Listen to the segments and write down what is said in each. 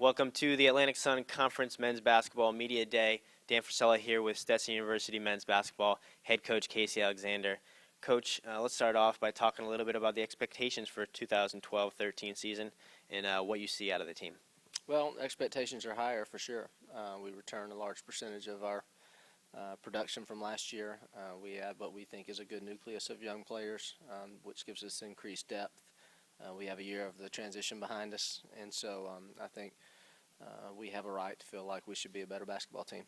Welcome to the Atlantic Sun Conference Men's Basketball Media Day. Dan Frisella here with Stetson University Men's Basketball head coach Casey Alexander. Coach, let's start off by talking a little bit about the expectations for 2012-13 season and what you see out of the team. Well, expectations are higher for sure. We return a large percentage of our production from last year. We add what we think is a good nucleus of young players, which gives us increased depth. We have a year of the transition behind us, and so I think we have a right to feel like we should be a better basketball team.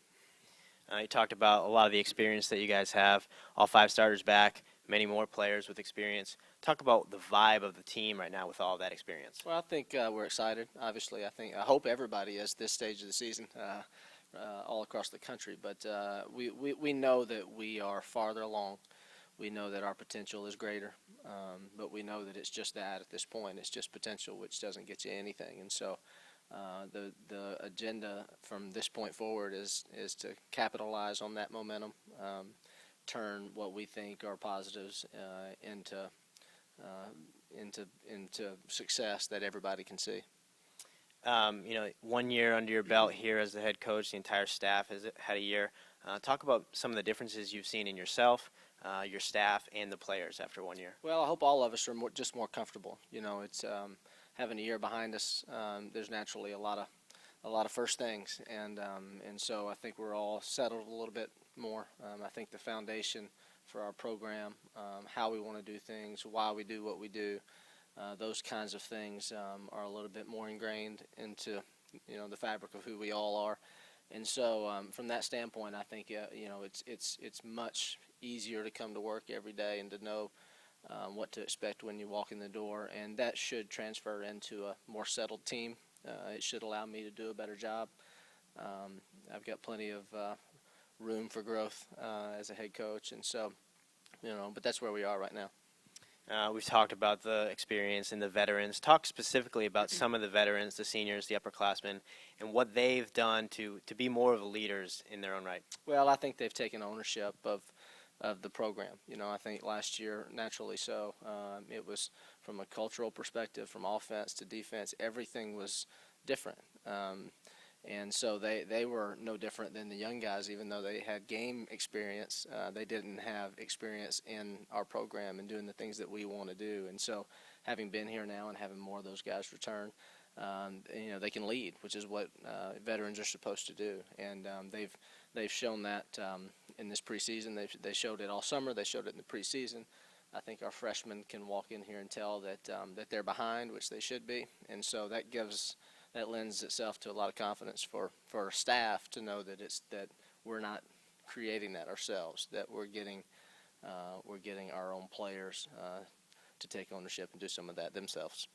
You talked about a lot of the experience that you guys have, all 5 starters back, many more players with experience. Talk about the vibe of the team right now with all of that experience. Well, I think we're excited. Obviously, I hope everybody is this stage of the season all across the country, but we know that we are farther along. We know that our potential is greater, but we know that it's just that at this point. It's just potential, which doesn't get you anything. And so the agenda from this point forward is to capitalize on that momentum, turn what we think are positives into success that everybody can see. 1 year under your belt here as the head coach, the entire staff has had a year. Talk about some of the differences you've seen in yourself, your staff, and the players after 1 year. Well, I hope all of us are just more comfortable. It's having a year behind us. There's naturally a lot of first things, and so I think we're all settled a little bit more. I think the foundation for our program, how we want to do things, why we do what we do, those kinds of things are a little bit more ingrained into the fabric of who we all are. And so from that standpoint, I think it's much easier to come to work every day and to know what to expect when you walk in the door, and that should transfer into a more settled team. It should allow me to do a better job. I've got plenty of room for growth as a head coach, and so but that's where we are right now. We've talked about the experience and the veterans. Talk specifically about some of the veterans, the seniors, the upperclassmen, and what they've done to be more of leaders in their own right. Well, I think they've taken ownership of the program. I think last year, naturally so, it was from a cultural perspective, from offense to defense, everything was different. And so they were no different than the young guys, even though they had game experience. They didn't have experience in our program and doing the things that we want to do. And so having been here now and having more of those guys return, they can lead, which is what veterans are supposed to do. And they've shown that in this preseason. They showed it all summer. They showed it in the preseason. I think our freshmen can walk in here and tell that they're behind, which they should be. And so that lends itself to a lot of confidence for our staff to know that we're not creating that ourselves, that we're getting our own players to take ownership and do some of that themselves.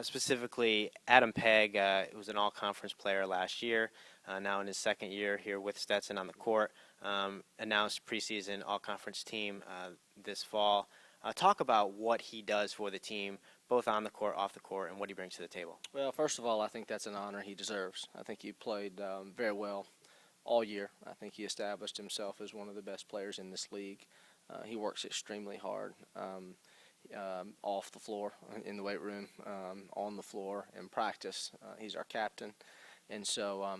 Specifically, Adam Pegg was an all-conference player last year, now in his second year here with Stetson on the court, announced preseason all-conference team this fall. Talk about what he does for the team, both on the court, off the court, and what he brings to the table. Well, first of all, I think that's an honor he deserves. I think he played very well all year. I think he established himself as one of the best players in this league. He works extremely hard. Off the floor, in the weight room, on the floor, in practice. He's our captain, and so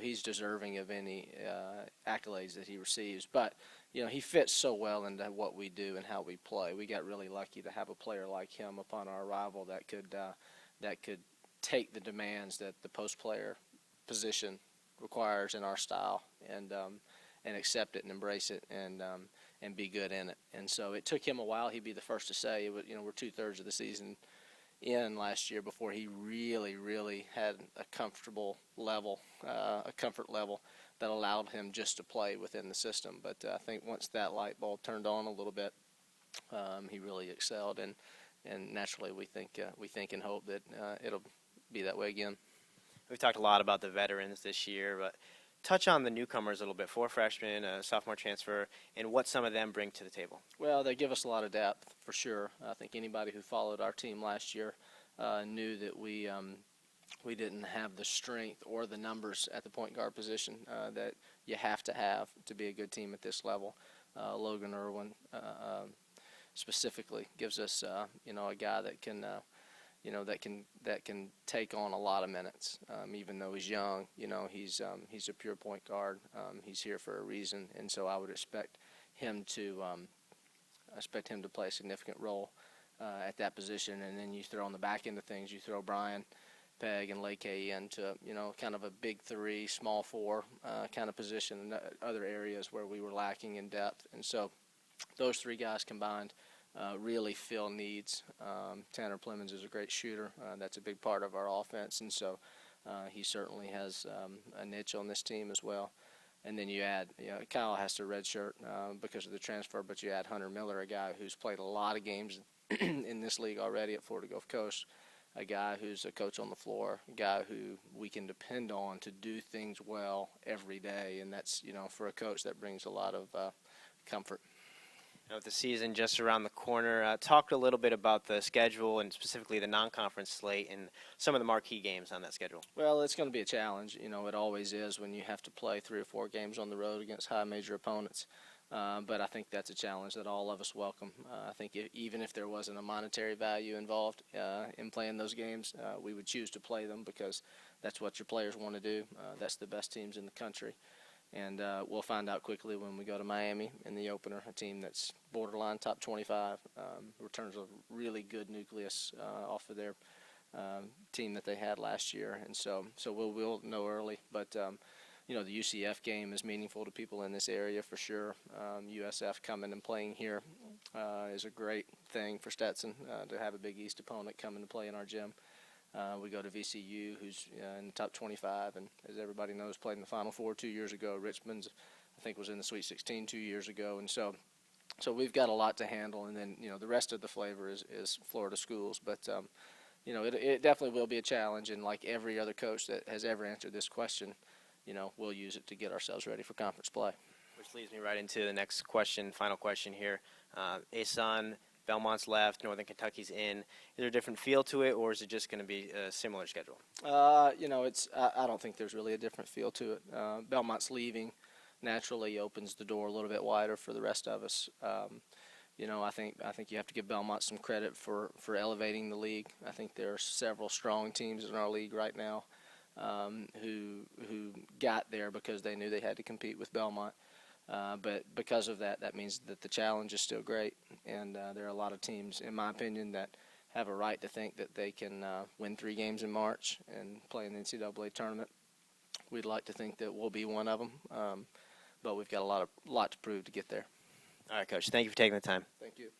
he's deserving of any accolades that he receives. But he fits so well into what we do and how we play. We got really lucky to have a player like him upon our arrival that could take the demands that the post player position requires in our style and accept it and embrace it and be good in it. And so it took him a while. He'd be the first to say, we're 2/3 of the season in last year before he really had a comfortable level, a comfort level that allowed him just to play within the system. But I think once that light bulb turned on a little bit, he really excelled. And naturally we think and hope that it'll be that way again. We've talked a lot about the veterans this year, but touch on the newcomers a little bit, 4 freshmen, a sophomore transfer, and what some of them bring to the table. Well, they give us a lot of depth, for sure. I think anybody who followed our team last year knew that we didn't have the strength or the numbers at the point guard position that you have to be a good team at this level. Logan Irwin specifically gives us, a guy that can that can take on a lot of minutes. Even though he's young, he's a pure point guard. He's here for a reason, and so I would expect him to play a significant role at that position. And then you throw on the back end of things, you throw Brian, Pegg, and Lake into kind of a big three, small four kind of position in other areas where we were lacking in depth. And so those three guys combined really fill needs. Tanner Plemons is a great shooter. That's a big part of our offense, and so he certainly has a niche on this team as well. And then you add, Kyle has to redshirt because of the transfer, but you add Hunter Miller, a guy who's played a lot of games in this league already at Florida Gulf Coast, a guy who's a coach on the floor, a guy who we can depend on to do things well every day, and that's, for a coach, that brings a lot of comfort. With the season just around the corner, talk a little bit about the schedule and specifically the non-conference slate and some of the marquee games on that schedule. Well, it's going to be a challenge. It always is when you have to play 3 or 4 games on the road against high major opponents. But I think that's a challenge that all of us welcome. I think even if there wasn't a monetary value involved in playing those games, we would choose to play them because that's what your players want to do. That's the best teams in the country. And we'll find out quickly when we go to Miami in the opener, a team that's borderline top 25, returns a really good nucleus off of their team that they had last year. And so we'll know early. But, the UCF game is meaningful to people in this area for sure. USF coming and playing here is a great thing for Stetson to have a Big East opponent coming to play in our gym. We go to VCU, who's in the top 25, and as everybody knows, played in the Final Four 2 years ago. Richmond's, I think, was in the Sweet 16 2 years ago, and so we've got a lot to handle. And then the rest of the flavor is Florida schools, but it definitely will be a challenge. And like every other coach that has ever answered this question, we'll use it to get ourselves ready for conference play. Which leads me right into the next question, final question here. ASUN, Belmont's left, Northern Kentucky's in. Is there a different feel to it, or is it just going to be a similar schedule? I don't think there's really a different feel to it. Belmont's leaving naturally opens the door a little bit wider for the rest of us. I think you have to give Belmont some credit for elevating the league. I think there are several strong teams in our league right now who got there because they knew they had to compete with Belmont. But because of that means that the challenge is still great, and there are a lot of teams, in my opinion, that have a right to think that they can win 3 games in March and play in the NCAA tournament. We'd like to think that we'll be one of them, but we've got a lot to prove to get there. All right, Coach. Thank you for taking the time. Thank you.